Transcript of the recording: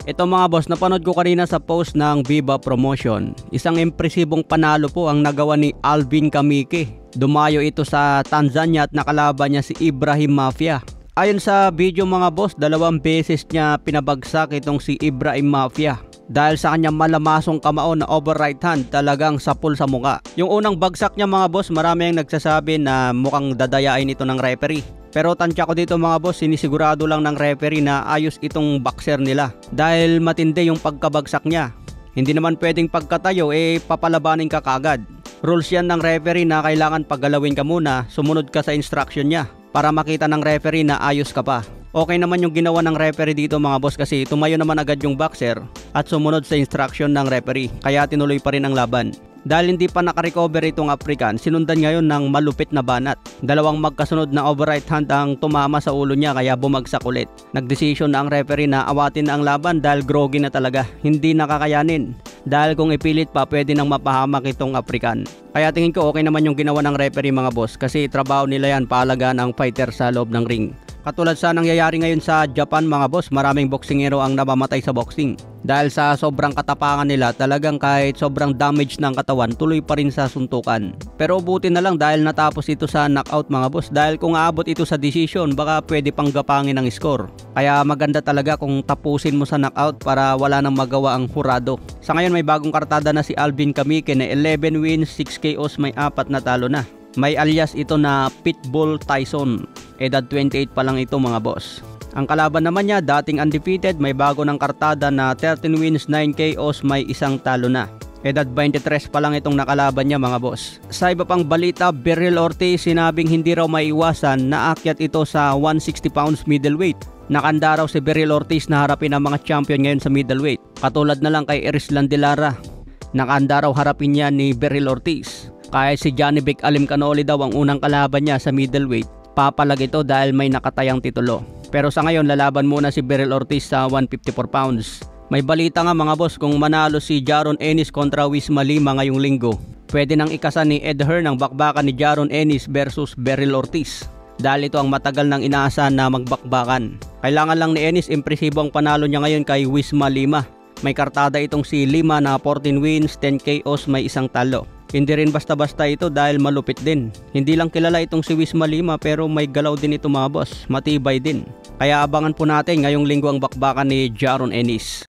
Ito mga boss, napanood ko kanina sa post ng Viva Promotion. Isang impresibong panalo po ang nagawa ni Alvin Kamike. Dumayo ito sa Tanzania at nakalaban niya si Ibrahim Mafia. Ayon sa video mga boss, 2 beses niya pinabagsak itong si Ibrahim Mafia. Dahil sa kanyang malamasong kamao na over right hand, talagang sapul sa muka. Yung unang bagsak niya mga boss, marami ang nagsasabi na mukhang dadayain ito ng referee. Pero tansya ko dito mga boss, sinisigurado lang ng referee na ayos itong boxer nila. Dahil matindi yung pagkabagsak niya. Hindi naman pwedeng pagkatayo papalabanin ka kagad. Rules yan ng referee na kailangan paggalawin ka muna, sumunod ka sa instruction niya. Para makita ng referee na ayos ka pa. Okay naman yung ginawa ng referee dito mga boss kasi tumayo naman agad yung boxer at sumunod sa instruction ng referee. Kaya tinuloy pa rin ang laban. Dahil hindi pa nakarecover itong African, sinundan ngayon ng malupit na banat. 2 magkasunod na over right hand ang tumama sa ulo niya kaya bumagsak ulit. Nagdesisyon na ang referee na awatin na ang laban dahil groggy na talaga, hindi nakakayanin. Dahil kung ipilit pa pwede nang mapahamak itong African. Kaya tingin ko okay naman yung ginawa ng referee mga boss kasi trabaho nila yan paalagaan ang fighter sa loob ng ring. Katulad sa nangyayari ngayon sa Japan mga boss, maraming boksingero ang namamatay sa boxing. Dahil sa sobrang katapangan nila, talagang kahit sobrang damage ng katawan, tuloy pa rin sa suntukan. Pero buti na lang dahil natapos ito sa knockout mga boss. Dahil kung aabot ito sa decision, baka pwede pang gapangin ang score. Kaya maganda talaga kung tapusin mo sa knockout para wala nang magawa ang hurado. Sa ngayon may bagong kartada na si Alvin Kamike na 11 wins, 6 KOs, may 4 na talo na. May alias ito na Pitbull Tyson. Edad 28 pa lang ito mga boss. Ang kalaban naman niya dating undefeated, may bago ng kartada na 13 wins, 9 KOs, may 1 talo na. Edad 23 pa lang itong nakalaban niya mga boss. Sa iba pang balita, Beryl Ortiz sinabing hindi raw maiiwasan na aakyat ito sa 160 pounds middleweight. Nakanda raw si Beryl Ortiz na harapin ang mga champion ngayon sa middleweight. Katulad na lang kay Erislan De Lara. Nakanda raw harapin niya ni Beryl Ortiz. Kahit si Johnny Vic Alimcanoli daw ang unang kalaban niya sa middleweight, papalag ito dahil may nakatayang titulo. Pero sa ngayon lalaban muna si Beryl Ortiz sa 154 pounds. May balita nga mga boss, kung manalo si Jaron Ennis kontra Wisma Lima ngayong linggo, pwede nang ikasa ni Ed Hearn ang bakbakan ni Jaron Ennis versus Beryl Ortiz. Dahil ito ang matagal nang inaasahan na magbakbakan. Kailangan lang ni Ennis impresibo ang panalo niya ngayon kay Wisma Lima. May kartada itong si Lima na 14 wins, 10 KOs, may 1 talo. Hindi rin basta-basta ito dahil malupit din. Hindi lang kilala itong si Wisma Lima pero may galaw din ito mga boss, matibay din. Kaya abangan po natin ngayong linggo ang bakbakan ni Jaron Ennis.